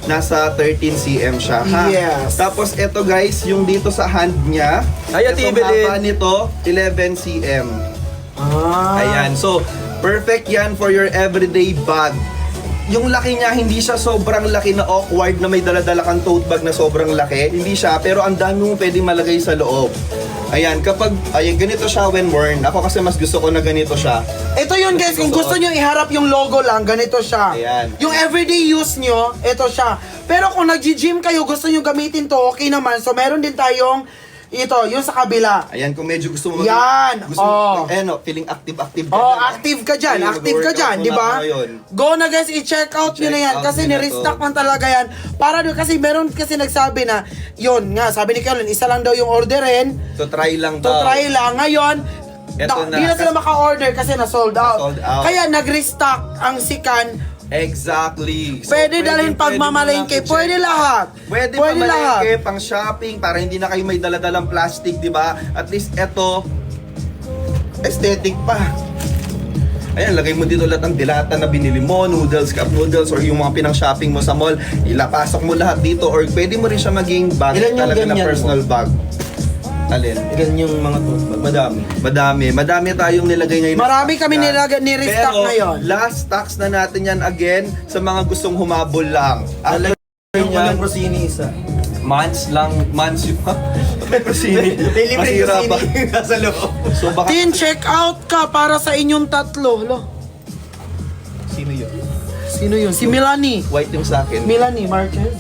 nasa 13 cm siya, ha? Yes. Tapos ito guys, yung dito sa hand niya, Ay, Ate itong Evelyn. haba nito, 11 cm. Ayan, so perfect yan for your everyday bag. Yung laki niya, hindi siya sobrang laki na awkward na may dala-dala kang tote bag na sobrang laki. Hindi siya, pero ang dami mong pwedeng malagay sa loob. Ayan, ayan, ganito siya when worn. Ako kasi mas gusto ko na ganito siya. Ito yun guys, kung gusto nyo iharap yung logo lang, ganito siya. Ayan. Yung everyday use nyo, ito siya. Pero kung nag-gym kayo, gusto nyo gamitin to, okay naman. So meron din tayong ito, yung sa kabila. Ayan, kung medyo gusto mo Yan, gusto oh. feeling active ka Oh, dyan, active ka dyan, Ayun, active ka mag-workout dyan, mo di na ba? ngayon. Go na guys, i-check out nyo na yan I-check kasi out nyo na ni-restock to. man talaga yan. Para doon kasi meron kasi nagsabi na, yun nga, sabi ni Kevin, isa lang daw yung orderin. So try lang To daw. try lang. Ngayon, Eto na. di na sila maka-order kasi na-sold out. Na-sold out. Kaya nag-restock ang Sikan. Exactly. So, Pwede dalhin pagmamalengke. Pwede lahat. Pwede pamalengke, pang shopping, para hindi na kayo may daladalang plastic, di ba? At least eto, aesthetic pa. Ayan, lagay mo dito lahat ng dilata na binili mo, noodles, cup noodles, or yung mga pinang-shopping mo sa mall. Ilapasok mo lahat dito, or pwede mo rin siya maging bag Ilan yung talaga na ganyan personal bag. Alin? Ilan yung mga tote bag? Madami. Madami tayong nilagay ngayon. Marami kami ni-restock Pero, ngayon. last stocks na natin yan again sa mga gustong humabol lang. At Yung yan, walang prosini isa. months yun. May prosini. Libre Masira ba? prosini nasa loob. So baka... Tin, check out ka para sa inyong tatlo. Lo. Sino yun? Sino yun? Si Melanie. White yung sa akin. Melanie Marquez.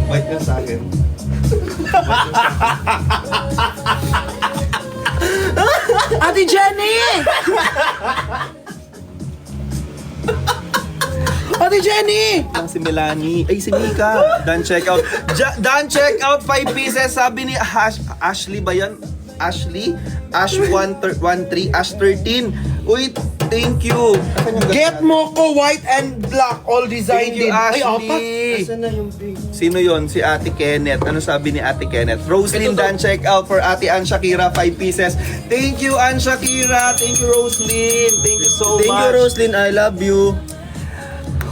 White yung sa akin. Ate Jenny! Ate Jenny! Lang si Melanie. Ay, si Mika. Done check out. Done check out 5 pieces. Sabi ni Ashley ba yan? Ashley? Ash 13, Ash 13. Uy, thank you. Get mo ko white and black all design Thank you, din. Ay, apat. Ashley. Asan na yung pink? Sino yon? Si Ate Kenneth. Ano sabi ni Ate Kenneth? Roslyn Ito to. Dan check out for Ate Ann Shakira 5 pieces. Thank you Ann Shakira. Thank you Roslyn. Thank you so Thank much. you, Roslyn. I love you.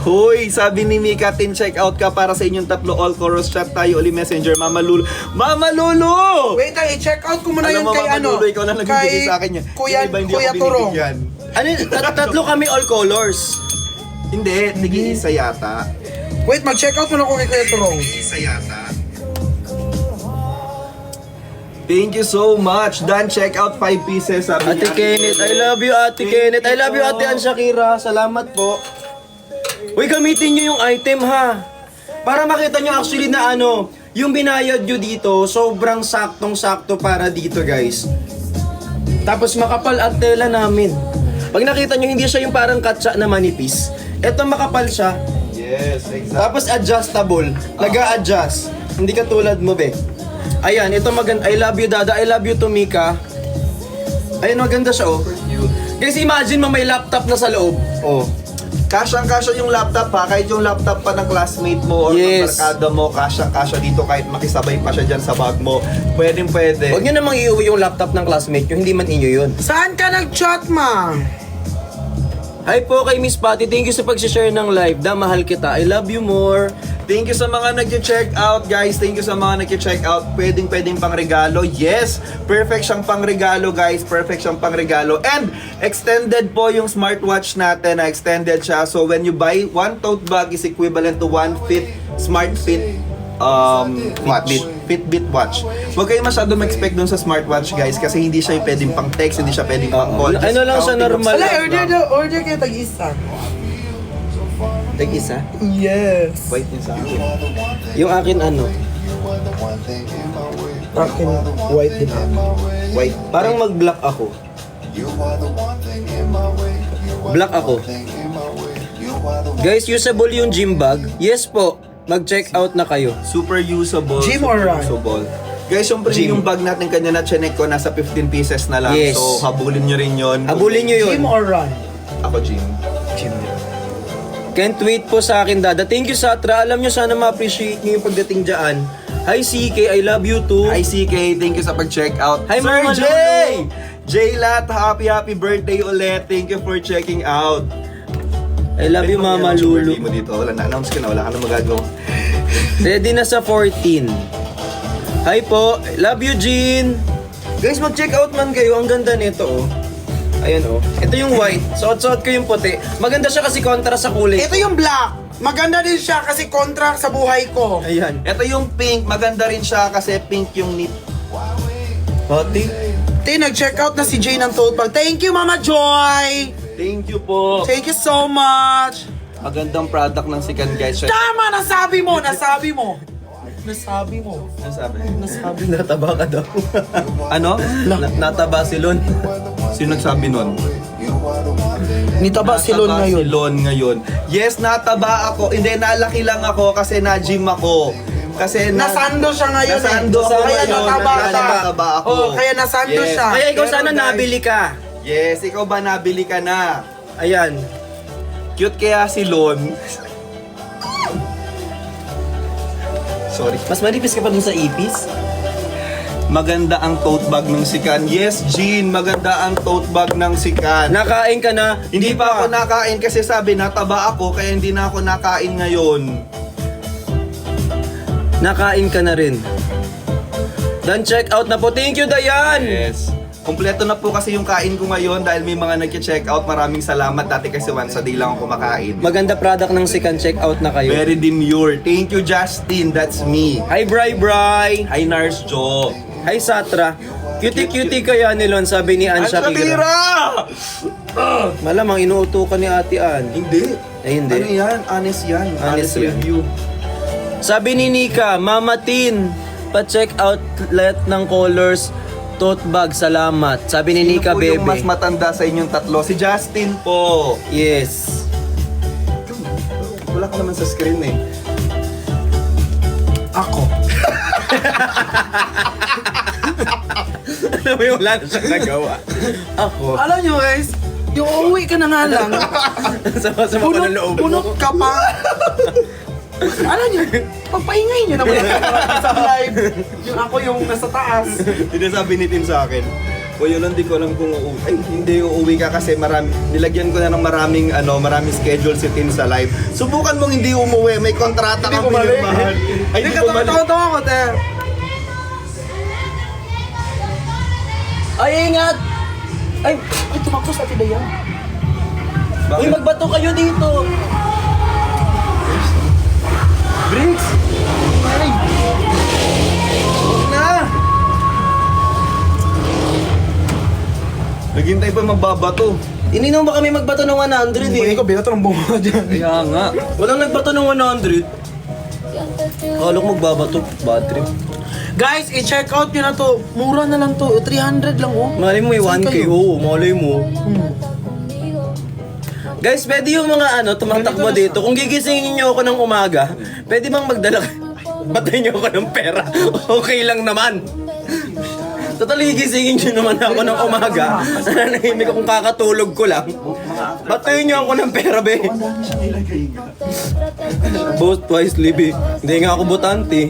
Hoy, sabi ni Mika, tin check out ka para sa inyong tatlo all chorus chat tayo uli messenger Mama Lulu. Mama Lulu! Wait, i-check out ko muna Alam yan mo, kay Mama ano. Lulu, ikaw na nagbibigay sa akin yan. Kuya, Yung iba, hindi Kuya ako Turong. binibigyan. Ano yun? Tatlo kami all colors. Hindi, nag-iisa yata. Wait, mag-check out muna ko kay Kuya Turong. Nag-iisa yata. Thank you so much. Dan check out 5 pieces. Sabi ni Ate Kenneth, I love you, Ate Kenneth. I love you, Ate Ann Shakira. Salamat po. Uy, gamitin nyo yung item ha. Para makita nyo actually na ano, yung binayad nyo dito, sobrang saktong-sakto para dito guys. Tapos makapal at tela namin. Pag nakita nyo, hindi siya yung parang katsa na manipis. Ito makapal siya. Yes, exactly. Tapos adjustable. Nag-a-adjust. Hindi katulad mo, be. Ayan, ito maganda. I love you, Dada. I love you, Tomika. Ayan, maganda siya, oh. Guys, imagine mo may laptop na sa loob. Oh. Kasyang-kasya yung laptop ha, kahit yung laptop pa ng classmate mo or ng Yes. barkada mo, kasyang-kasya dito kahit makisabay pa siya dyan sa bag mo. Pwedeng-pwede. Huwag nyo namang iuwi yung laptop ng classmate nyo, hindi man inyo yun. Saan ka nag-chat, ma? Hi po kay Miss Patty, thank you sa pag-share ng live. Da, mahal kita. I love you more. Thank you sa mga nag-check out, guys. Thank you sa mga nag-check out. Pwedeng pang regalo. Yes, perfect siyang pang regalo, guys. Perfect siyang pang regalo. And extended po yung smartwatch natin. Na extended siya. So when you buy, one tote bag is equivalent to one Smart Fit watch. Fitbit watch. Huwag kayo masyado mag-expect dun sa smartwatch, guys, kasi hindi siya yung pwedeng pang text, hindi siya pwedeng pang call. Ano lang siya, Counting of normal. Wala, steps order kayo tag-isa. Tag-isa. Yes. Wait yun sa akin. Yung akin ano? Akin, white din. Wait. Parang mag-black ako. Black ako. Guys, usable yung gym bag? Yes po. Mag-check out na kayo. Super usable. Gym super or run? usable. Guys, yung premium bag natin kanya na chinek ko, nasa 15 pieces na lang. Yes. So, habulin nyo rin yun. Habulin nyo yun. Gym or run? Ako, gym. Can't wait po sa akin, Dada. Thank you, Satra. Alam nyo, sana ma-appreciate nyo yung pagdating dyan. Hi, CK. I love you too. Hi, CK. Thank you sa pag-check out. Hi, Sir Mama Jay! Lulu. Jay Lat, happy birthday ulit. Thank you for checking out. I love you, Mama Lulu. Mo dito, wala na-announce ko na, wala ka na magagawa. Ready na sa 14. Hi po, love you, Jean. Guys, mag-check out man kayo. Ang ganda nito, oh. Ayan, oh. Ito yung white. Suot-suot ko yung puti. Maganda siya kasi kontra sa kulay. Ito yung black. Maganda din siya kasi kontra sa buhay ko. Ayan. Ito yung pink, maganda rin siya kasi pink yung knit. Pati. Nag-check out na si Jay ng tote bag. Thank you, Mama Joy! Thank you po. Thank you so much! Magandang product ng Sikan, guys. Tama! Nasabi mo! Nasabi mo! Nasabi mo. Ano sabi? Nasabi. Nataba ka daw. Ano? Nataba si Lon. Sino nagsabi nun? Nitaba si Lon Nataba ngayon. Si Lon ngayon. Yes, nataba ako. Hindi, nalaki lang ako kasi na-gym ako. Kasi Nasando siya ngayon Nasando eh. ako Kaya ngayon. nataba ka. Nataba ako. Oh, kaya nasando Yes. siya. Kaya ikaw Pero sana guys- nabili ka. Yes, ikaw ba nabili ka na? Ayan. Cute kaya si Lon. Sorry. Mas manipis ka pa dun sa ipis. Maganda ang tote bag ng Sikan. Yes, Jean, maganda ang tote bag ng Sikan. Nakain ka na. Hindi pa ako nakain kasi sabi nataba ako kaya hindi na ako nakain ngayon. Nakain ka na rin. Done check out na po. Thank you, Dayan. Yes. Kompleto na po kasi yung kain ko ngayon dahil may mga nagki-check out. Maraming salamat. Dati kasi once a day lang ako kumakain. Maganda product ng Sikan. Check out na kayo. Very demure. Thank you, Justin. That's me. Hi, Bri Bri. Hi, Nars Jo. Hi, Satra. Cutie-cutie kaya ni Lon, sabi ni Ann Ang Shakira. Shakira! Malamang inuuto ka ni Ate Ann. Hindi. Ay, hindi. Ano yan? Honest yan. Honest yan. review. Sabi ni Nika, Mama Tin, pa-check outlet ng colors, tote bag, salamat. Sabi ni Nika, Sino po yung mas bebe. matanda sa inyong tatlo? Si Justin po. Yes. Wala ka naman sa screen eh. Ako. Alam mo yung wala na siyang nagawa. Ako. Alam nyo guys, yung uuwi ka na nga lang, Sama-sama ko ng loob mo. punot ka pa. Alam nyo, pagpaingay nyo naman sa live. Yung ako yung nasa taas. Hindi sabi ni Tim sa akin, Kuya Lon, di ko alam kung uuwi. Ay, hindi uuwi ka kasi nilagyan ko na ng maraming schedule si Tim sa live. Subukan mong hindi umuwi, may kontrata Hindi kang bumalik. pinirmahan. Ay, Hindi di ka bumalik. tawa-tawa ko, te. Ay, ingat! Ay, Ay, tumakbo sa ati Dayan. uy, magbato kayo dito. Bricks! Ay! Huwag na! Naghintay pa magbabato. Ininom ba kami magbato ng 100 Hindi eh? ko binato ng bunga dyan. Kaya nga. Walang nagbato ng 100. Kala ko magbabato. Bad trip. Guys, i-check out nyo na to. Mura na lang to. 300 lang, oh. Malay mo may Saan 1K. kayo? Oo, malay mo. Guys, pwede yung mga tumatakbo dito. Kung gigisingin nyo ako ng umaga, pwede bang magdala batay nyo ako ng pera? Okay lang naman. Total, gigisingin nyo naman ako ng umaga. Nananahimik akong kakatulog ko lang. Batayin nyo ako ng pera, be. Both twice, Libby. Hindi nga ako butante.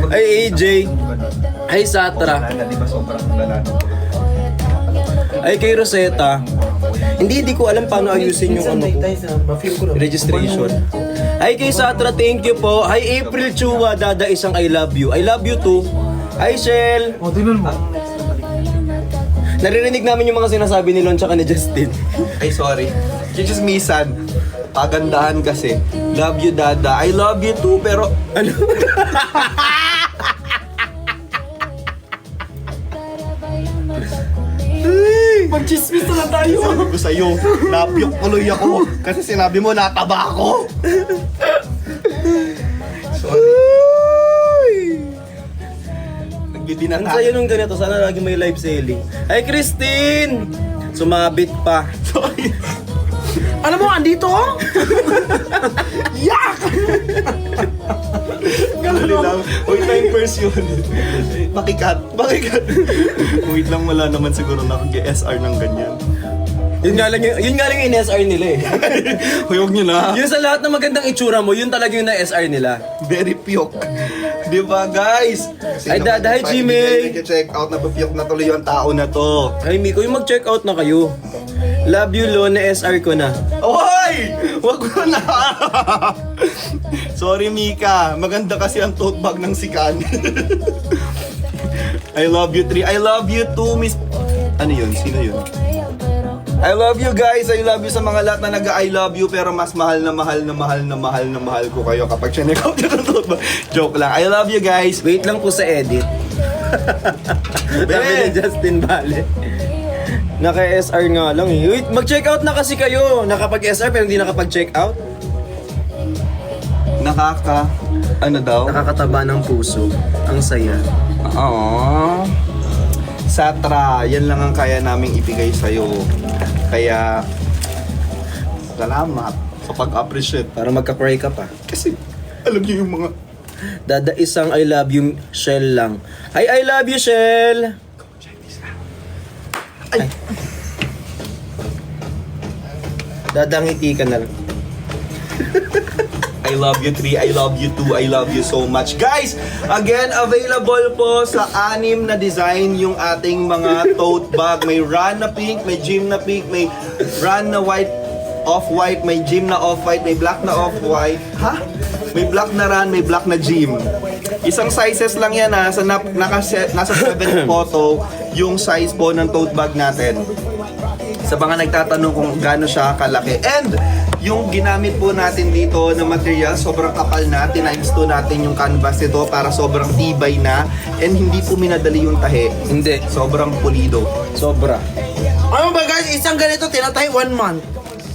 Ay, AJ. Ay, Satra. Di ba sobrang lala? Ay, kay Rosetta. Hindi ko alam paano ayusin yung ano ko. Registration. Hi kay Satra, thank you po. Hi April Chua, Dada isang I love you. I love you too. Hi Shell. Oh, tingnan mo. Naririnig namin yung mga sinasabi ni Lon tsaka ni Justin. Ay, sorry. Chichismisan. Pagandahan kasi. Love you, Dada. I love you too, pero... Ano? Mag-chismis na lang tayo. Sabi ko sa'yo, napiyok tuloy ako. Kasi sinabi mo, nataba ako. Sorry. Ang Nagbibinata. sayo nung ganito, sana lagi may live selling. Hi Christine! Sumabit pa. Sorry. Alam mo, andito, oh. Yak! Dali lang. Wait lang yung version. Pakikat. Wait lang, wala naman siguro nag-SR ng ganyan. Yun nga lang yung in-SR nila eh. Huyog nyo na. Yun sa lahat ng magandang itsura mo, yun talaga yung na-SR nila. Very piyok. Di ba, guys? Ay, Dada. Hi, Jimmy. Check out na piyok na tuloy yung tao na to. Ay Miko, yung mag-check out na kayo. Love you, Lo, na SR ko na. Oy! Wag mo na! Sorry, Mika. Maganda kasi ang tote bag ng sikan. I love you, 3. I love you, 2, Miss... Ano yun? Sino yun? I love you, guys. I love you sa mga lahat na nag-I love you, pero mas mahal na mahal na mahal na mahal na mahal ko kayo kapag chinek out nyo ng tote bag. Joke lang. I love you, guys. Wait lang po sa edit. Sabi ni Justin Bale. Naka-SR nga lang eh. Wait, mag-check out na kasi kayo. Nakapag-SR pero hindi nakapag-check out. Ano daw? Nakakataba ng puso. Ang saya. Oo. Satra, yan lang ang kaya naming ibigay sa'yo. Kaya, salamat sa pag-appreciate. Para magka-pray ka pa. Kasi, alam niyo yung mga... Dada isang I love you, Shell lang. Ay, I love you, Shell! Ay! Dadangiti ka na lang. I love you 3, I love you 2, I love you so much. Guys, again, available po sa 6 na design yung ating mga tote bag. May run na pink, may gym na pink, may run na white, off-white, may gym na off-white, may black na off-white. Ha? May black na run, may black na gym. Isang sizes lang yan ha. Nasa 7 photo yung size po ng tote bag natin. Sa mga nagtatanong kung gaano siya kalaki. And yung ginamit po natin dito na material, sobrang kapal na. Times 2 natin yung canvas ito para sobrang tibay na. And hindi po minadali yung tahe. Hindi. Sobrang pulido. Sobra. Ano ba guys, isang ganito tinatay 1 month.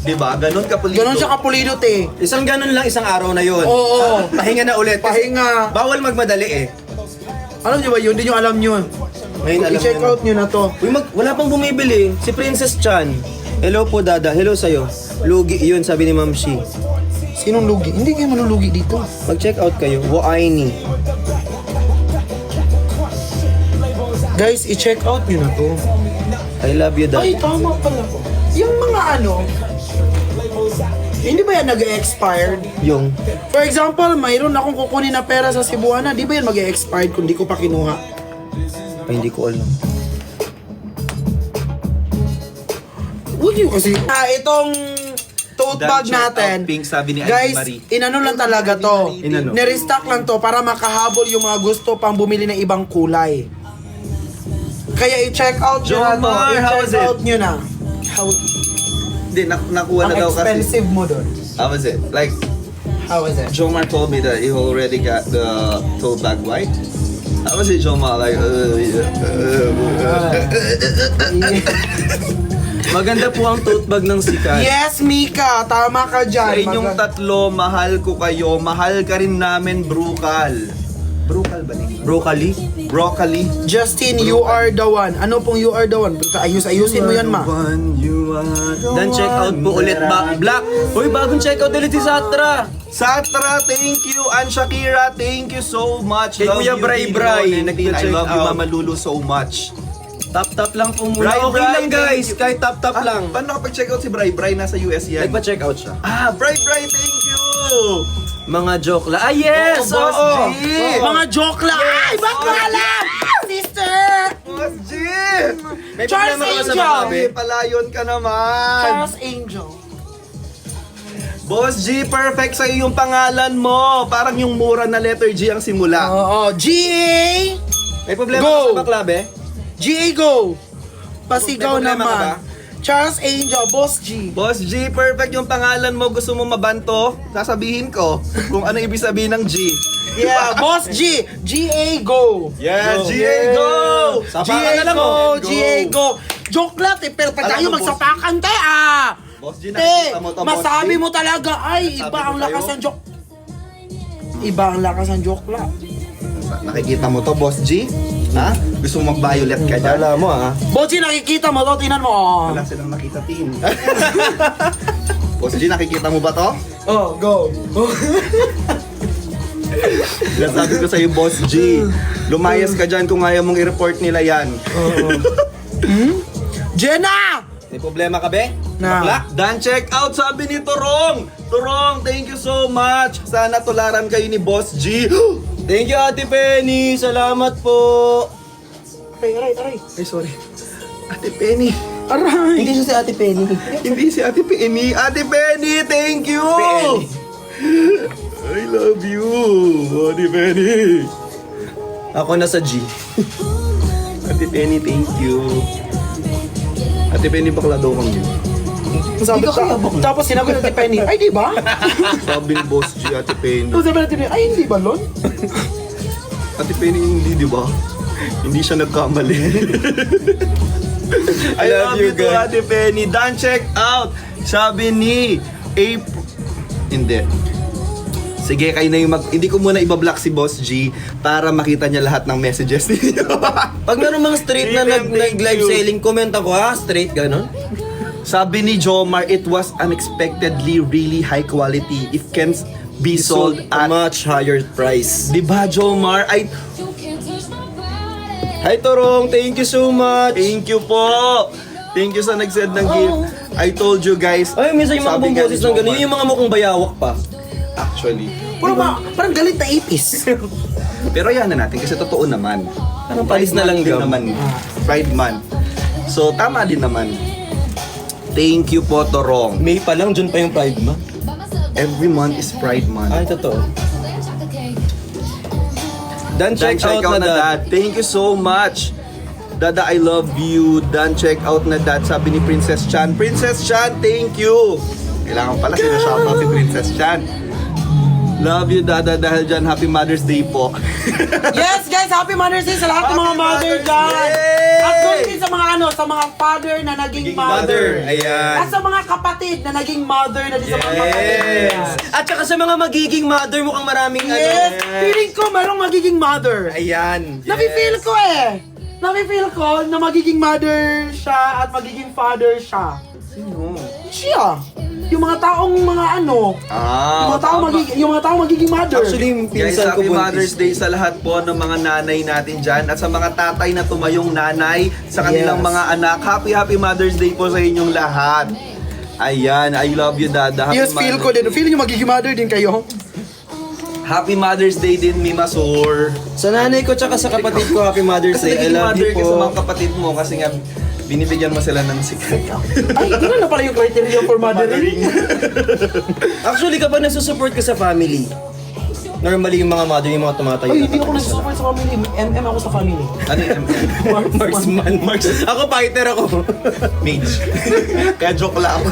Diba? Ganon kapulido. Ganon siya kapulido, te. Isang ganun lang, isang araw na yun. Oo. Pahinga na ulit. Pahinga. Bawal magmadali eh. Alam niyo ba yun? Hindi niyo alam yun. Ngayon alam I-check niyo na. out niyo na to. Uy, wala pang bumibili. Si Princess Chan. Hello po, Dada. Hello sa'yo. Lugi yun, sabi ni Ma'am Shi. Sinong lugi? Hindi kayo manulugi dito. Mag-check out kayo. Woaini. Guys, i-check out niyo na to. I love you, Dad. Ay, tama pala. Yung mga ano, hindi ba yan nag-expired? Yung. For example, mayroon akong kukunin na pera sa Cebuana, di ba yan mag-expired kung di ko pa kinuha? Ay, hindi ko alam. Huwag yun kasi. Itong tote bag natin, Pink, sabi ni guys, Marie. inano lang talaga to. Inano? Nirestock lang to para makahabol yung mga gusto pang bumili ng ibang kulay. Kaya i-check out nyo na to. Jomar, how was I-check it? out nyo na. How, Hindi, nakuha ang na daw kasi. expensive mo doon. How was it? Like, How was it? Jomar told me that he already got the tote bag white. How was it, Jomar? Like, Maganda po ang tote bag ng sikat. Yes, Mika! Tama ka Sa dyan. inyong tatlo, mahal ko kayo. Mahal ka rin namin, Brukal. Brukal ba niya? Broccoli. Broccoli. Justin, you are the one. Ano pong you are the one? Ayusin mo yan, ma. Dan check out po ulit ba? Black. Uy, bagong check out ulit si Satra. Satra, thank you. And Shakira, thank you so much. Kay Love Kuya you, Bray Dino, Bray, Nentin. I nagpa-check love you, out. Mama Lulu, so much. Tap lang po muna. Bray, Okay Bray, lang guys. thank you. Kahit tap lang. Paano nakapag-check out si Bray? Bray nasa US yan. Nagpa-check out siya. Bray, thank you. Mga joke la. Ah, yes! Oo, Boss Oo! G. Oo. Mga joke lang. Ay, ba't mo alam? Sister! Boss G! May Charles problema ka sa Angel. makabi. Palayon ka naman. Charles Angel. Boss G, perfect sa yung pangalan mo. Parang yung mura na letter G ang simula. Oo. GA! May problema Go. ka sa baklabe? GA go! Pasigaw May problema ka naman. ba? Charles Angel, Boss G. Boss G, perfect yung pangalan mo. Gusto mo mabanto? Sasabihin ko kung ano ibig sabihin ng G. Yeah, Boss G. GA go! Yeah, Go. GA go! Sapakan GA na lang, go! oh. GA go! Joke lang, pero pa Alam tayo mo, Boss. magsapakan, te, ah! Boss G, Te, nakikita mo to, Boss masabi G? mo talaga, ay, iba Sabi ang ko lakas sa'yo. ng joke. Iba ang lakas ng joke lang. Nakikita mo to, Boss G? Ha? Gusto mo mag-violet ka dyan? Kala mo ah. Boss G, nakikita mo to, tinan mo, oh. Wala silang nakita, team. Boss G, nakikita mo ba to? Oh, go. Sabi ko sa'yo, Boss G, lumayas ka dyan kung ayaw mong i-report nila yan. Jenna! May problema ka be? Na. Bakla? Dan check out, sabi ni Turong. Turong, thank you so much. Sana tularan kayo ni Boss G. Thank you, Ate Penny. Salamat po. Aray. Ay, sorry. Ate Penny, Aray! Hindi siya si Ate Penny. Hindi si Ate Penny. Ate Penny, thank you! Penny. I love you, Ate Penny. Ako na sa G. Ate Penny, thank you. Ate Penny, bakla daw kang yun. Sabi tapos sinabi natin Penny, ay di ba? Sabi ni Boss G, Ate Penny. Tapos sabi natin, ay hindi ba Lon? Ate Penny, hindi, di ba? Hindi siya nagkamali. I love you too, guys. Ate Penny. Done, check out. Sabi ni April. Hindi. Sige, kayo na yung hindi ko muna ibablock si Boss G para makita niya lahat ng messages niyo. Pag meron mga straight na Amen, thank nag-live you. selling, comment ako ha, straight ganon. Sabi ni Jomar, it was unexpectedly really high quality. It can be sold a at... much higher price. Diba, Jomar? Hi Torong, thank you so much. Thank you po. Thank you sa nag-send ng gift. I told you guys. Ay, minsan yung mga sabi nga boses ni ng ganun, Jomar, yung mga mukhang bayawak pa. Actually. Parang galit na ipis. Pero yan na natin kasi totoo naman. Parang palis na lang Din gam. naman. Pride Month. So, tama din naman. Thank you po, Torong. May pa lang, June pa yung Pride Month. Every month is Pride Month. Ay, totoo. Dan Check check out na na dad. that. Thank you so much. Dada, I love you. Dan check out na that. Sabi ni Princess Chan. Princess Chan, thank you. Kailangan pala sinashoutout si Princess Chan. Love you, Dada, dahil dyan, Happy Mother's Day po. Yes guys, happy Mother's Day sa lahat ng mga Happy mother Mother's dyan. Day! At doon din sa mga sa mga father na naging mother. Ayan. At sa mga kapatid na naging mother na din sa mga kapatid. Yes. At saka sa mga magiging mother, mukhang maraming Yes, ano. feeling ko merong magiging mother. Ayan. Nafe-feel ko eh. Nafe-feel ko na magiging mother siya at magiging father siya. Sino? Siya. Yung mga taong mga ano, yung mga taong magiging mother. Actually, yung Guys, pinsan ko Happy buntis. Mother's Day sa lahat po ng mga nanay natin dyan at sa mga tatay na tumayong nanay sa kanilang Yes. mga anak. Happy Mother's Day po sa inyong lahat. Ayan, I love you, Dada. Happy Yes, feel ko din. Feel nyo magiging mother din kayo. Happy Mother's Day din, Mima Sur. Sa nanay ko tsaka sa kapatid ko, Happy Mother's Kasi Day. I naging love mother you ka sa mga po. kapatid mo kasi nga binibigyan mo sila ng sikat. Ay, gano'n na pala yung criteria for mothering. Actually, kapag nasusupport ka sa family, normally yung mga mother, yung mga tumatayo. Ay, hindi ako nagsusupport sa family. MM ako sa family. Ano yung Marksman. Ako fighter ako. Mage. Kaya joke lang ako.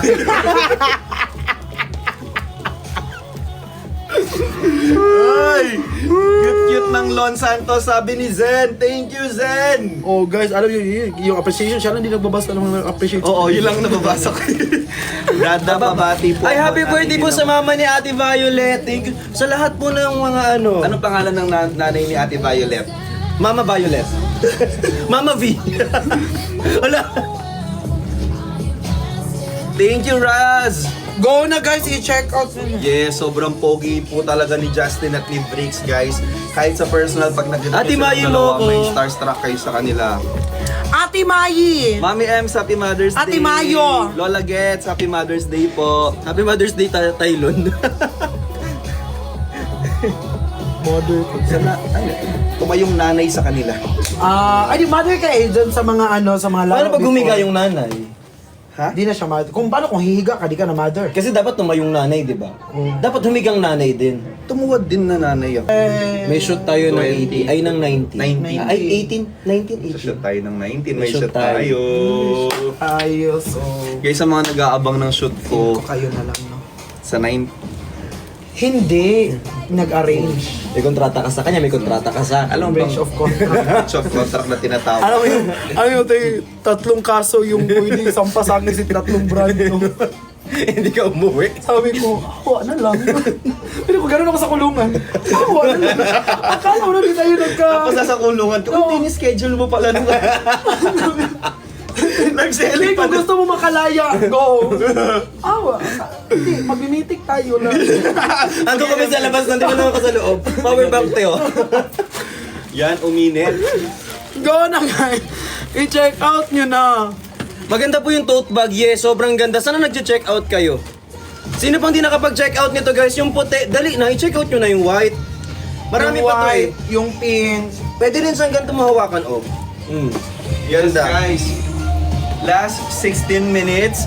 Ay! Cute-cute ng Lon Santos, sabi ni Zen. Thank you, Zen! Oh guys, alam niyo yung appreciation siya lang hindi nagbabasa ng appreciate. Oo, yun lang nababasa ko. Dada, babati po. Ay, happy Ate birthday po Gina. sa mama ni Ate Violet. Thank you. Sa lahat po ng mga ano. Anong pangalan ng nanay ni Ate Violet? Mama Violet. Mama V. Wala. Thank you, Raz! Go na guys, i-check out niyo. Yes, sobrang pogi po talaga ni Justin at ni Briggs, guys. Kahit sa personal, pag nakita Ate niyo Mayi silang mo dalawa, ko. may starstruck kayo sa kanila. Ate Mayi! Mami Ems, Happy Mother's Ate Day! Mayo. Lola Gets, Happy Mother's Day po! Happy Mother's Day, Tylon. Mother ko. Tumayong nanay sa kanila. Ay, mother ka eh, dun sa mga sa mga Paano laro pag humiga before. yung nanay? Ha? Di na siya mother. Kung hihiga ka, di ka na mother. Kasi dapat tumayong nanay, di ba? Dapat humigang nanay din. Tumuwad din na nanay ako. May shoot tayo ng 80, ay ng 90. 90. Ay, 18, 19, Sa shoot tayo ng 19, may May shoot shoot tayo. Ayos. Guys, sa mga nag-aabang ng shoot ko, Kayo na lang, no? sa 9, Hindi. Nag-arrange. May kontrata ka sa kanya, may kontrata ka sa akin. Alam Range bang of contract. of contract na tinatawag. Alam mo yung tatlong kaso yung pwede sampa sa akin si tatlong brand. No? Hindi ka umuwi. Sabi ko, awa na lang. Pero kung gano'n ako sa kulungan, awa na lang. Akala mo na di tayo Tapos nasa kulungan ka, Oo. hindi ni-schedule mo pala nung... Hindi, Nag-selling pa kung gusto mo makalaya, go. Awa. Hindi, mag-meeting tayo lang. Ando kami sa labas, nandito naman ka sa loob. Power bank tayo. Yan, uminit. Go na guys. I-check out nyo na. Maganda po yung tote bag, yes, sobrang ganda. Sana nag-check out kayo? Sino pang di nakapag-check out nito guys? Yung puti, dali na, i-check out nyo na yung white. Marami Yung pa to eh. white, yung pink. Pwede rin saan ganito mahawakan, oh. Yes, guys. last 16 minutes,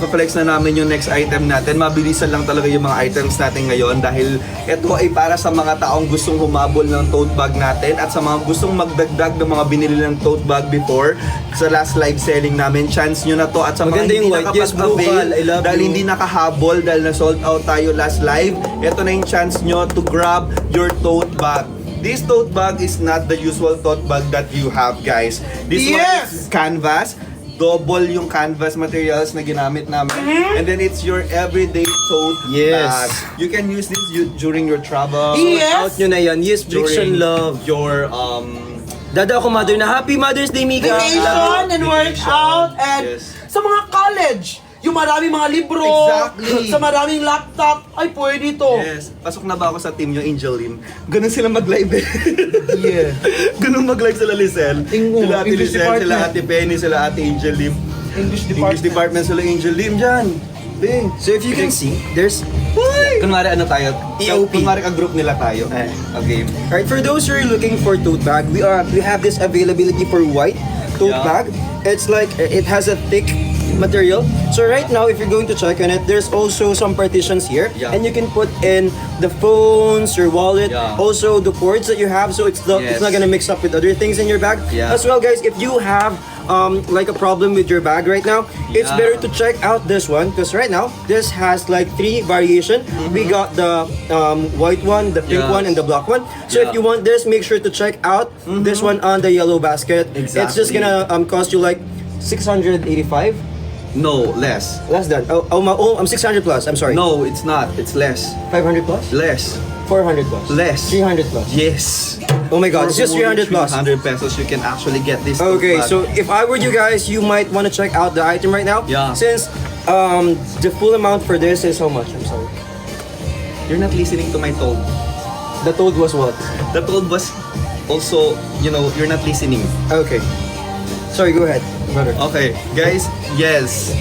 pa-flex na namin yung next item natin. Mabilisan lang talaga yung mga items natin ngayon dahil ito ay para sa mga taong gustong humabol ng tote bag natin at sa mga gustong magdagdag ng mga binili ng tote bag before sa last live selling namin. Chance nyo na to at sa Maganda mga hindi yung white. Yes, bro, nakapag-avail Val. I love dahil you. hindi nakahabol dahil na-sold out tayo last live, ito na yung chance nyo to grab your tote bag. This tote bag is not the usual tote bag that you have, guys. This one is canvas. Double yung canvas materials na ginamit namin. And then it's your everyday tote Yes. bag. You can use this during your travel. Yes. Out nyo na yan. Yes, Friction During Love. your Dada ako, mother, na Happy Mother's Day, Mika. Vacation and Vacation. workout and Yes. sa mga college. Yung maraming mga libro, Exactly. sa maraming laptop, ay pwede to. Yes. Pasok na ba ako sa team yung Angel Lim? Ganun sila mag-live eh. Yeah. Ganun mag-live sila Lizelle. Tingnan mo, Sila Ate English Lizelle, sila department. Ate Penny, sila Ate Angel Lim. English English department sila Angel Lim dyan. Bing. So if you can see, there's... Kunwari ano tayo? EOP. Kunwari ka-group nila tayo. Okay. Alright, for those who are looking for tote bag, we have this availability for white tote Yeah. bag. It's like, it has a thick material. So right now, if you're going to check on it, there's also some partitions here. Yeah. And you can put in the phones, your wallet, Yeah. also the cords that you have, so it's Yes. not gonna mix up with other things in your bag. Yeah. As well, guys, if you have like a problem with your bag right now, it's Yeah. better to check out this one because right now this has like 3 variation. We got the white one, the pink Yes. one, and the black one. So if Yeah. you want this, make sure to check out this one on the yellow basket. It's just Exactly. gonna cost you like 685. No, less. Less than I'm 600 plus. I'm sorry. No, it's not. It's less. 500 plus. Less. 400 plus. Less. 300 plus. Yes. Oh my God, it's just 300 plus. 100 pesos you can actually get this tote Okay, bag. so if I were you guys, you might want to check out the item right now. Yeah. Since the full amount for this is how much? I'm sorry. You're not listening to my told. The total was what? The told was also, you're not listening. Okay. Sorry, go ahead, brother. Okay, guys, yes.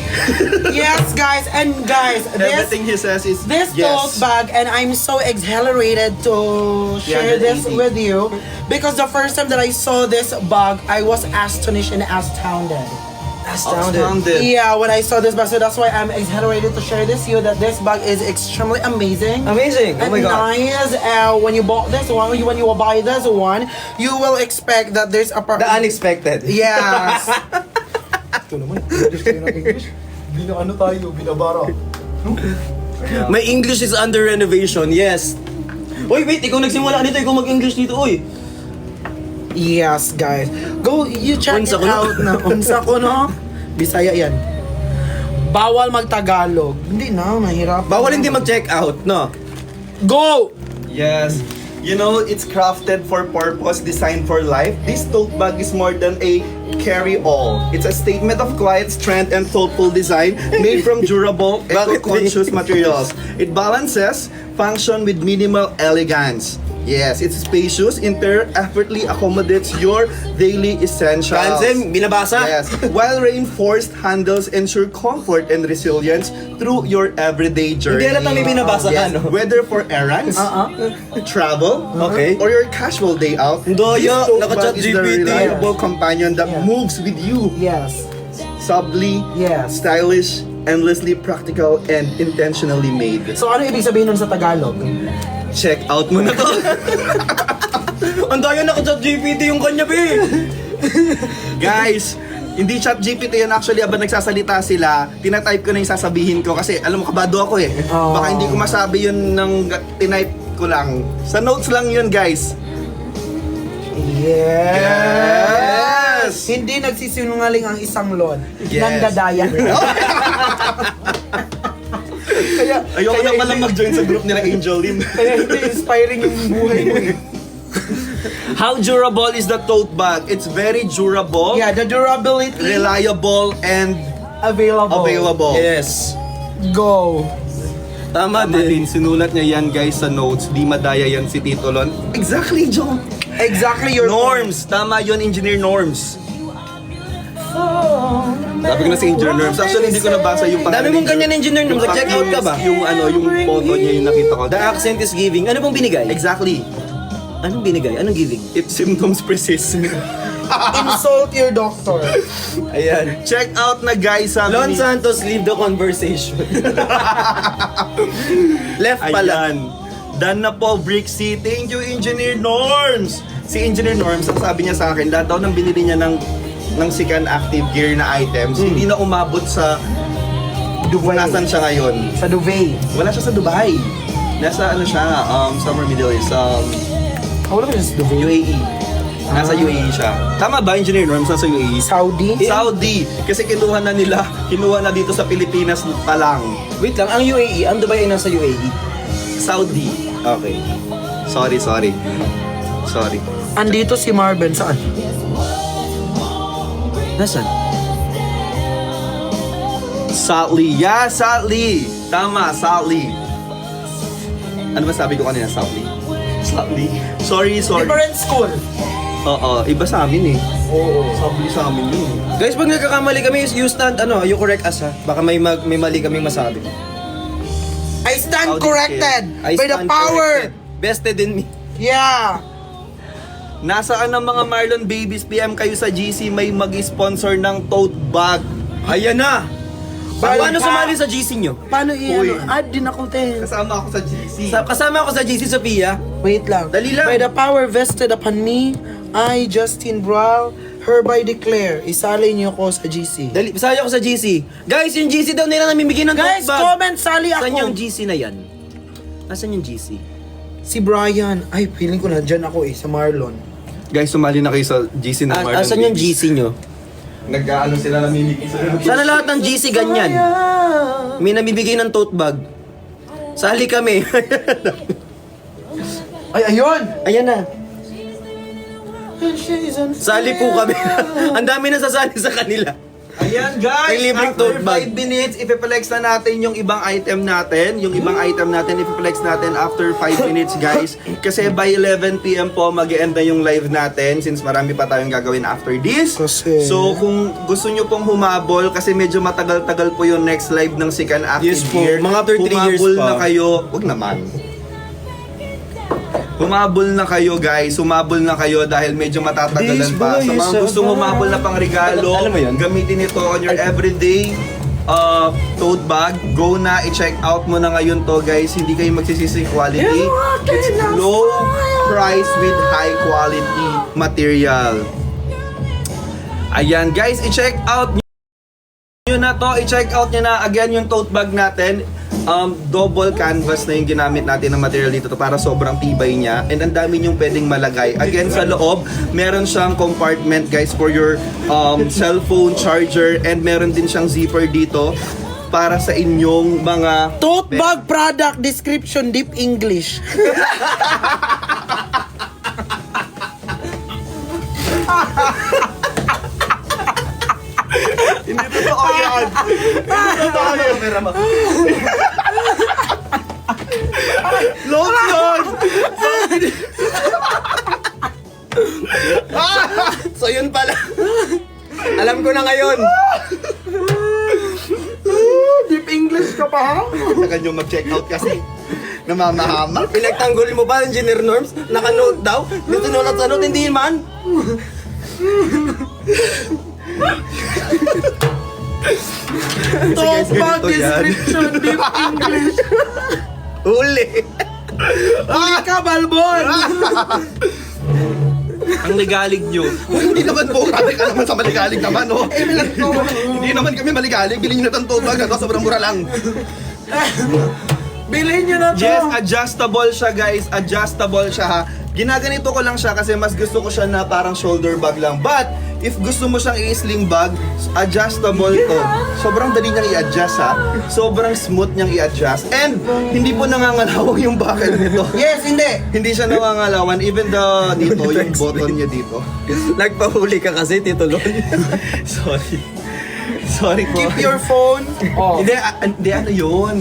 Yes, guys, and guys, Everything he says is this yes. tote bag, and I'm so exhilarated to share this 380. with you because the first time that I saw this bag, I was astonished and astounded. Astounded. Yeah, when I saw this bag, so that's why I'm exhilarated to share this with you that this bag is extremely amazing. Amazing! Oh And my God. nice. When you bought this one, when you buy this one, you will expect that there's a The unexpected. Yes. Ito naman, English tayo ng English. Ano tayo, binabara. My English is under renovation, yes. Uy, wait, ikaw nagsimula nito, ikaw mag-English dito, uy. Yes, guys. Go, you check Unsa it ko no? out na. Unsa ko no? Bisaya yan. Bawal mag-Tagalog. Hindi na, mahirap. Bawal hindi mag-check out, no? Go! Yes. It's crafted for purpose, designed for life. This tote bag is more than a carry-all. It's a statement of quiet strength and thoughtful design made from durable, eco-conscious materials. It balances function with minimal elegance. Yes, it's spacious, effortlessly accommodates your daily essentials. Kansen, binabasa? Yes, while reinforced handles ensure comfort and resilience through your everyday journey. Hindi halata may binabasa ka, no? Whether for errands, travel, Okay. or your casual day out, Daya, this tote naka-chat bag is the GPT. reliable companion that moves with you. Yes. Subtly, Yes. stylish, endlessly practical, and intentionally made. So ano ibig sabihin nun sa Tagalog? Check out mo na to. Ang daya naka-chat GPT yung kanya, be. Guys, hindi chat GPT yan actually. Abang nagsasalita sila, tinatype ko na yung sasabihin ko kasi alam mo, kabado ako eh. Oh. Baka hindi ko masabi yun ng tinype ko lang. Sa notes lang yun, guys. Yes! Hindi nagsisinungaling ang isang lord. Yes. Nandadaya. kaya, Ayoko kaya na palang hindi- mag-join sa group nila Angel Lim. Kaya hindi inspiring yung buhay mo eh. How durable is the tote bag? It's very durable, Yeah, the durability reliable, and available. available. Yes. Go. Tama Tama din. din, sinulat niya yan guys sa notes. Di madaya yan si Tito Lon. Exactly, John. Exactly your Norms. Tama yun, Engineer Norms. Sabi ko na si Engineer Norms. Actually, hindi ko nabasa yung pangalan. Dami mong ganyan engineer nung check out ka ba? Yung photo niya yung nakita ko. The accent is giving. Ano pong binigay? Exactly. Anong binigay? Anong giving? If symptoms persist. Insult your doctor. Ayan. Check out na guys, sabi Lon ni... Santos, leave the conversation. Left pala. Ayan. Done na po, Brixie. Thank you, Engineer Norms. Si Engineer Norms, ang sabi niya sa akin, lahat daw nang binili niya ng Sikan Active Gear na items, hindi na umabot sa Dubai. Nasaan siya ngayon? Sa Duvet. Wala siya sa Dubai. Nasa ano siya, somewhere Middle East, Wala ba siya sa Duvet? UAE. Nasa UAE siya. Tama ba, Engineer Norms? Nasa UAE? Saudi? Saudi. Kasi kinuha na dito sa Pilipinas pa lang. Wait lang, ang UAE, ang Dubai ay nasa UAE. Saudi. Okay. Sorry. Andito si Marvin. Saan? Nasaan? Saltly. Yeah, Saltly. Tama, Saltly. Ano ba sabi ko kanina, Saltly? Saltly. Sorry. Different school. Oo, iba sa amin eh. Oo, Saltly sa amin yun. Guys, pag nagkakamali kami, you stand, you correct us ha. Baka may mali kaming masabi. I stand Audit corrected I by the stand power. corrected. Bested in me. Yeah. Nasaan ang mga Marlon Babies? PM kayo sa GC, may mag-sponsor ng tote bag. Ayan na! Paano Balik ka. sumali sa GC nyo? Paano Uy. Add din ako, te. Kasama ako sa GC. Kasama ako sa GC Sophia. Wait lang. Dali lang. By the power vested upon me, I, Justin Brown, hereby declare, isali niyo ko sa GC. Dali, sali ako sa GC. Guys, yung GC daw nila namimigay ng Guys, tote bag. comment, sali ako. Saan yung GC na yan? Nasaan yung GC? Si Brian. Ay, feeling ko nandyan ako sa Marlon. Guys, sumali na kayo sa GC ng Marlon Asan yung Babies. GC nyo? Nag-ano sila, namimigay sila. Sana lahat ng GC ganyan. May namibigay ng tote bag. Sali kami. Ay, ayun! Ayan na. Sali po kami. Ang dami na sasali sa kanila. Ayan guys, May libreng after tote bag. 5 minutes, ipiplex na natin yung ibang item natin. Yung ibang item natin, ipiplex natin after 5 minutes guys. Kasi by 11 PM po, mag-e-end na yung live natin since marami pa tayong gagawin after this. Kasi- So kung gusto nyo pong humabol, kasi medyo matagal-tagal po yung next live ng Sikan Active Yes po, Gear. mga after 3 years humabol pa. na kayo. Wag naman. Humabol na kayo guys, humabol na kayo dahil medyo matatagalan This pa. Sa boy mga is gustong a humabol na pang regalo, Alam mo yun? gamitin ito on your everyday tote bag. Go na, i-check out mo na ngayon to guys. Hindi kayo magsisisi quality. It's low price with high quality material. Ayan guys, i-check out nyo na to. I-check out nyo na again yung tote bag natin. Double canvas na yung ginamit natin ng material dito to para sobrang tibay niya, and ang dami nyong pwedeng malagay. Again, sa loob meron siyang compartment guys for your cellphone charger, and meron din siyang zipper dito para sa inyong mga Tote bag product description, deep English. Hindi totoo yan. Hindi totoo yan. Pera mo. Lotion! So yun pala. Alam ko na ngayon. Deep English ka pa, ha? Tagal nyo mag-check out kasi namamahamak. Pinagtanggol mo pa, Engineer Norms. Naka-note daw. Dito nulat sa note, hindi man. Tote bag ganito yan. description, deep English. Uli. Uli ka, Balbon! Ang ligalig nyo. Hindi naman po, grabe ka naman sa maligalig naman, oh. Hindi naman kami maligalig, bilhin nyo na itong tote bag, ito sobrang mura lang. Bilhin nyo na to! Yes, adjustable siya guys, adjustable siya ha. Ginaganito ko lang siya kasi mas gusto ko siya na parang shoulder bag lang. But, if gusto mo siyang i-sling bag, adjustable to. Sobrang dali niyang i-adjust ha. Sobrang smooth niyang i-adjust. And, hindi po nangangalawang yung buckle nito. Yes, hindi! Hindi siya nangangalawan. Even dito, yung button niya dito. Nagpahuli ka kasi, Tito Lon. Sorry. Sorry po. Keep your phone off. Hindi, ano yun?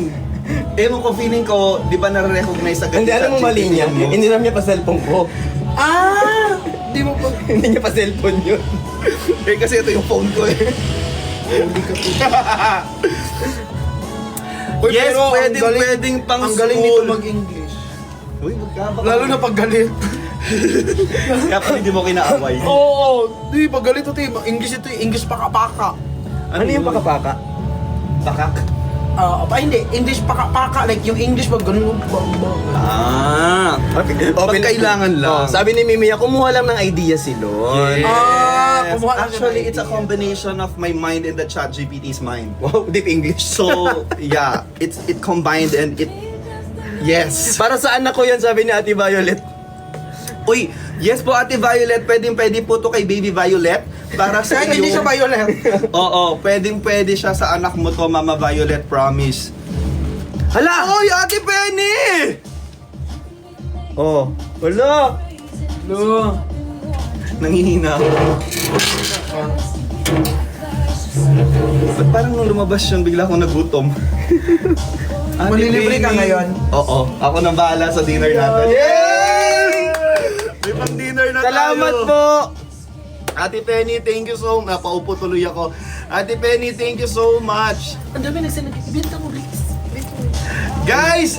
Ewan ko, feeling ko, di ba nare-recognize agad Hindi, sa alam mo mali GPU niya. mo? Hindi naman niya pa cellphone ko. Ah! Di mo pa... Hindi niya pa cellphone yun. Eh, kasi ito yung phone ko eh. Uy, Yes, pero ang pwedeng galing- pang Ang galing school. nito mag-English. Uy, magkabaka. Lalo na pag galit. Kaya pala hindi mo kinaaway. Oo, di pag galit ito, English ito, English paka-paka. Ano yung pakapaka? Pakak? Hindi, English paka-paka, like yung English pag ganun. Ah. Okay. Pag kailangan lang. Oh, sabi ni Mimiya, kumuha lang ng idea si Lon. Yes. kumuha lang Actually, ng it's a idea. combination of my mind and the ChatGPT's mind. Wow, deep English. So, yeah, it combined and it yes. Para sa anak ko yan, sabi ni Ate Violet. Uy, yes po Ate Violet, pwede po to kay Baby Violet para sa Kahit hindi siya violet. Oo, pwede siya sa anak mo to, Mama Violet, promise. Hala! Oy, Ate Penny! Oh, wala! No. Nangihina ako. Ba't parang nung lumabas yun, bigla akong nagutom? Ate Malilibre ka Penny. ngayon? Oo, ako nang bahala sa dinner natin. Yay! May pang dinner na Salamat tayo. po! Ate Penny, thank you so much. Napaupo tuloy ako. Ate Penny, thank you so much. Ang dami nagsinag, ibenta mo, Rex. Guys,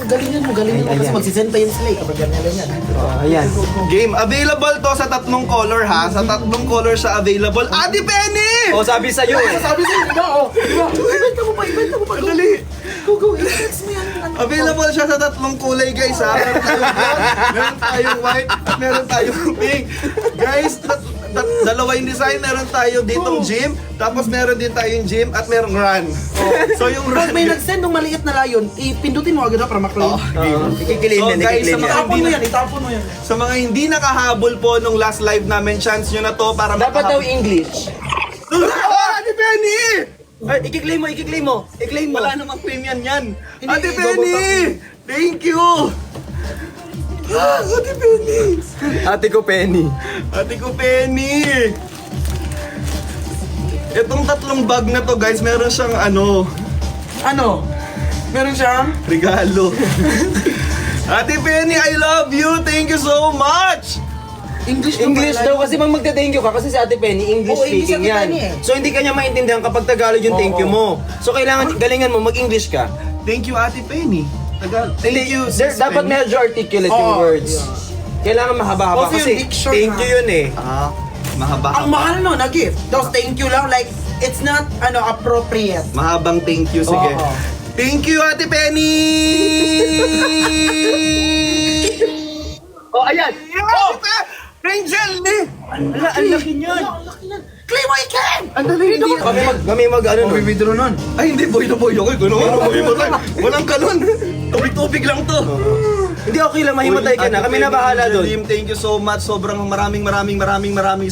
Galingan mo kasi magsisend pa yun sila eh, kapag ganyan. Ayan. game available to sa 3 color ha. Sa 3 color siya available. Ate Penny! Oh, sabi sa'yo eh. Sabi sa'yo, diba? Ibenta mo pa. Dali. Go, i-text mo yan. Available siya sa 3 kulay guys ha. Meron tayong white, at meron tayong pink. Guys, dalawa yung design. Meron tayo ditong gym, tapos meron din tayong gym at merong run. So yung run, Pag may nag-send ng maliit na layon, ipindutin mo agad na para maklaim. Ikiklaim So, yan, guys, ikiklaim sa yan. Itapon mo yan. sa mga hindi nakahabol po nung last live namin, chance nyo na to para Dapat daw makahabol. English. Oh, Ate Penny! Ay, ikiklaim mo. I-claim mo. Wala namang claim yan. Hindi, Ate i-double tap Penny! Thank you! Ate Penny! Ate ko, Penny. Ate ko, Penny! Itong 3 bag na to, guys, meron siyang Ano? Meron siyang? regalo. Ate Penny, I love you! Thank you so much! English daw kasi magte-thank you ka kasi si Ate Penny English Oo, English speaking Ate yan. Penny eh. So hindi kanya maintindihan kapag Tagalog yung thank you mo. So kailangan galingan mo mag-English ka. Thank you, Ate Penny. Thank you, There, Sis dapat Penny. medyo articulate yung Oo, words. Kailangan mahaba-haba Also yung kasi diction, thank ha? you yun eh. Mahaba. Ang mahal no, na gift. Tapos thank you lang, like, it's not, appropriate. Mahabang thank you, sige. Oo. Thank you, Ate Penny! Oh, ayan. Oh! Angel! Ala, ang laki niyan. Claim mo ikin! Ang dali, hindi. Kami mag ano no? Bibidro nun. Ay, hindi, boy na boy. Okay, gano'n. Mahimatay. Walang kalon. Tubig-tubig lang to. Hindi okay lang mahimatay ka na. Kami na bahala doon. Team, thank you so much. Sobrang maraming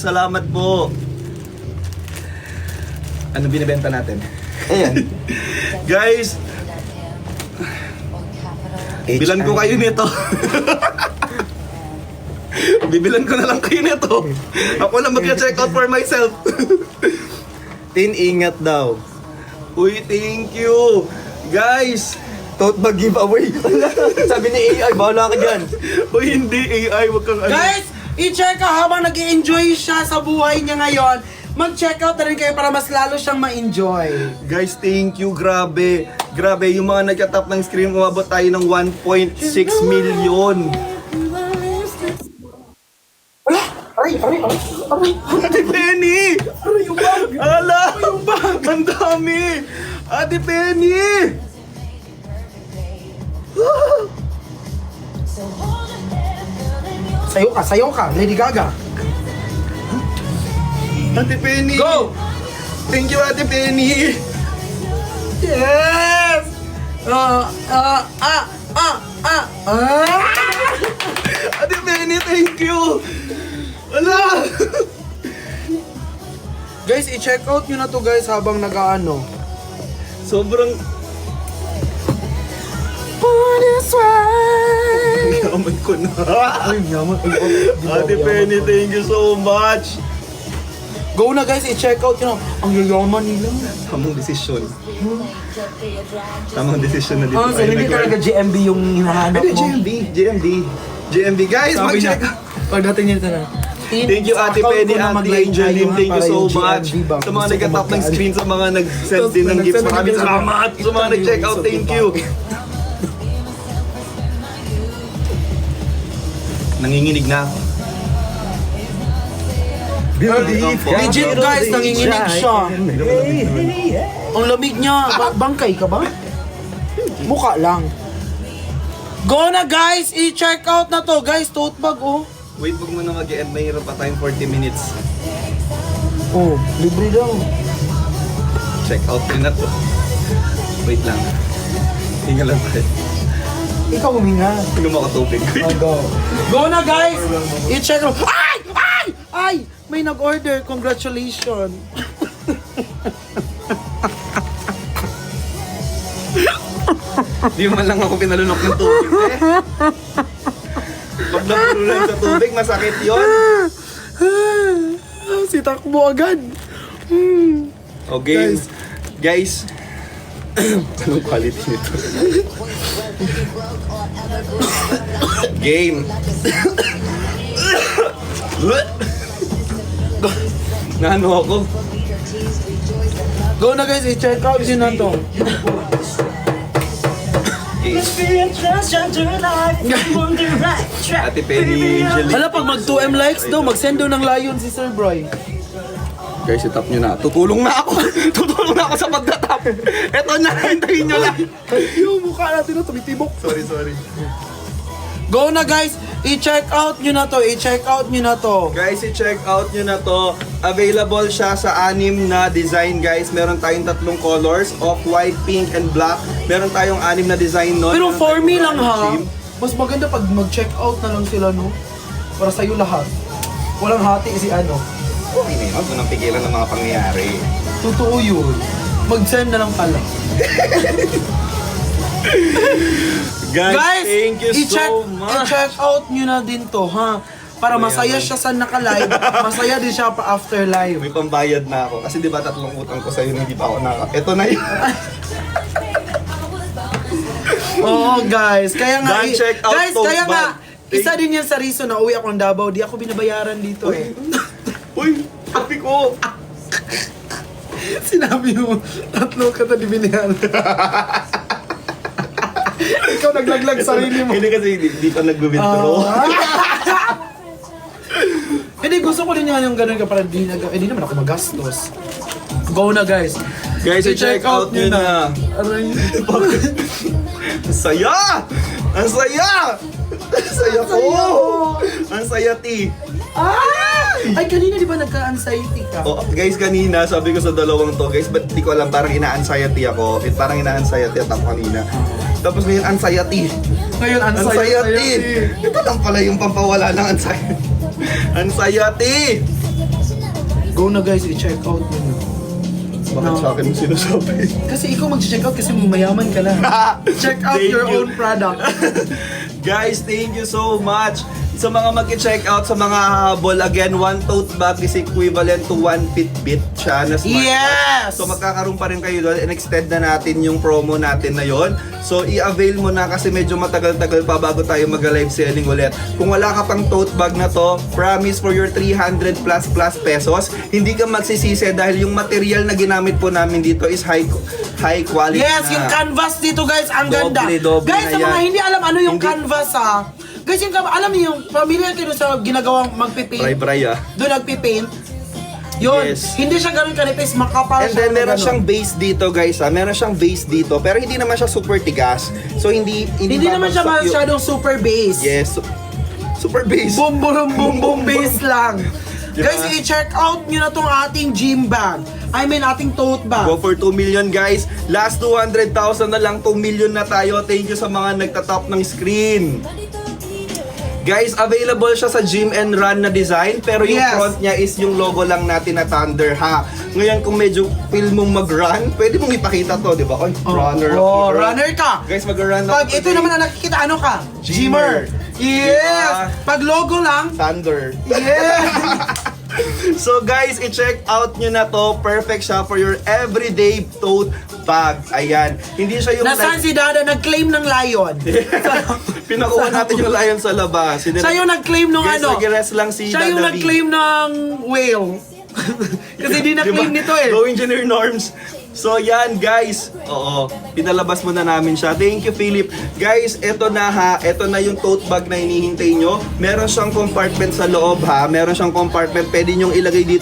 salamat po. Ano binibenta natin? Ayan. Guys, bilan ko kayo nito. Bibilan ko na lang kayo nito. Ako lang magka-check out for myself. Tin, ingat daw. Uy, thank you. Guys, Tote bag giveaway. Sabi ni AI, bahala ka dyan. uy, hindi AI, wag kang ano. Guys, i-check ka habang nag-i-enjoy siya sa buhay niya ngayon. Mag-check out na rin kayo para mas lalo siyang ma-enjoy. Guys, thank you. Grabe. Grabe, yung mga nagka-tap ng screen, umabot tayo ng 1.6 million. Aray. Ate Penny! Yung bag! Ala! Ang dami! Ate Penny! Sayo ka, Lady Gaga. Ate Penny! Go! Thank you, Ate Penny! Yes! Ate Penny, thank you! Ala! Guys, i-check out nyo na to guys habang nag-ano. Sobrang... Yaman ko na. Ay, yaman. Ate Penny, thank you so much! Go na guys, i-check out nyo. Ang yayaman nila. Tamang desisyon. Tamang desisyon na dito. So hindi talaga GMB yung hinahanap Hindi, mo. GMB. Guys, Sabi niya, mag-check out. pagdating niya na. Thank you, Ate Penny, Ate Angeline. Thank you so much. Sa Sa mga nag-tap ng screen, sa mga nag-send din ng gifts. Maraming salamat. Sa mga nag-check out, thank you. Nanginginig na ako. Legit guys, nanginginig siya. Ang lamig niya. Bangkay ka ba? Mukha lang. Go na guys! I-check out na to. Guys, tote bag oh. Wait, wag mo na mag-end. Mahirap pa tayong 40 minutes. Oh, libre daw. Check out rin na to. Wait lang. Hinga lang tayo. Ikaw huminga. Inom ako tubig. Go. Go na guys! I-check out. Ay! Ay! Ay! May nag-order. Congratulations. Di man lang ako pinalunok ng tubig eh. Pag napululan sa tubig, masakit yun. Si takbo agad. Okay, guys. Anong quality nito? Game. Naano ako? Go na guys, i-check out yun na to. Ate Penny, Jelly. Hala, pag mag 2M likes daw, mag-send daw ng lion si Sir Broy. Guys, itap nyo na. Tutulong na ako. Tutulong na ako sa pagtatap. Eto na, hintayin nyo lang. Yung mukha natin na tumitibok. Sorry. Go na guys, i-check out nyo na to, i-check out nyo na to. Guys, i-check out nyo na to. Available siya sa 6 na design, guys. Meron tayong 3 colors, off-white, pink, and black. Meron tayong 6 na design nun. Pero Meron for tayong me lang ha, trim. mas maganda pag mag-check out na lang sila no. Para sa'yo lahat. Walang hati si ano. Okay na yun. Huwag mo nang pigilan ng mga pangyayari. Totoo yun. Mag-send na lang pala. Guys, thank you so much. I-check out nyo na din to ha. Para masaya siya sa naka-live, masaya din siya pa after live. May pambayad na ako. Kasi di ba 3 utang ko sa'yo na hindi pa ako naka... Ito na yun. Oo guys, kaya nga Dan, check out guys, tote kaya nga bag. isa din yan sa reason na uwi ako ng Davao, di ako binabayaran dito eh. Uy, happy ko. Sinabi mo, 3 ka na binayaran. Ikaw naglaglag sarili mo. Hindi kasi di pa nag-withdraw. Hindi, gusto ko din yan yung ganun ka para di naman ako magastos. Go na guys. Guys, i-check out nyo na. Aray. Ang saya! Ang saya! Ang saya ko! Ang saya, T. Ay, kanina di ba nagka-anxiety ka? Oh, guys, kanina sabi ko sa dalawang to, guys, ba't di ko alam, parang ina-anxiety ako. Parang ina-anxiety ako kanina. Tapos ngayon, anxiety. Ngayon, Anxiety! Ito lang pala yung pampawala ng anxiety. Anxiety! Go na guys, i-check out nyo na. Bakit sa akin mo sinasabi? Kasi ikaw mag-check out kasi mayaman ka lang. Check out Thank your you. own product. Guys, thank you so much. Sa mga mag-check out, sa mga hahabol, again, 1 tote bag is equivalent to 1 Fitbit siya na smartwatch. Yes! So magkakaroon pa rin kayo doon and extend na natin yung promo natin na yon. So i-avail mo na kasi medyo matagal-tagal pa bago tayo mag-live selling ulit. Kung wala ka pang tote bag na to, promise for your 300 plus pesos, hindi ka magsisisi dahil yung material na ginamit po namin dito is high quality Yes, na. yung canvas dito guys, ang ganda. Doble Guys, na sa mga yan. hindi alam ano yung Hindi- canvas ha. Guys, yung alam niyo yung familiar kayo sa ginagawang magpipaint. Bray-bray ah. Doon nagpipaint. Yun, Yes. hindi siya ganun kanipis, makapal And siya. then na meron ganun. siyang base dito guys meron siyang base dito pero hindi naman siya super tigas. So hindi Hindi naman siya babagsak yung- masyadong super bass. Yes. Super base. Boom, boom, boom, boom, bass lang. Diba? Guys, i-check out nyo na tong ating gym bag. I mean, ating tote bag. Go for 2 million guys. Last 200,000 na lang, 2 million na tayo. Thank you sa mga nagtatap ng screen. Guys, available siya sa Gym and Run na design pero yung Yes. front niya is yung logo lang natin na Thunder ha. Ngayon kung medyo feel mong mag-run, pwede mong ipakita to, di ba? Oy, runner. Oh, mag-run. runner ka. Guys, mag-run ako Pag ito today. naman ang nakikita, ano ka? Gymmer. Yes! Diba? Pag logo lang, Thunder. yes! So guys, i-check out nyo na to. Perfect siya for your everyday tote bag. Ayan. Hindi siya yung Nasaan si Dada nag-claim ng lion? Pinakuha natin yung lion sa labas. Siya yung nag-claim ng Guys, ano? nag-rest lang si Siya yung Dada B. nag-claim ng whale. Kasi di na-claim nito eh. Go Engineer Norms. So yan guys, oo, pinalabas mo na namin siya. Thank you Philip. Guys, eto na ha, eto na yung tote bag na hinihintay nyo. Meron siyang compartment sa loob ha, meron siyang compartment, pwede nyong ilagay dito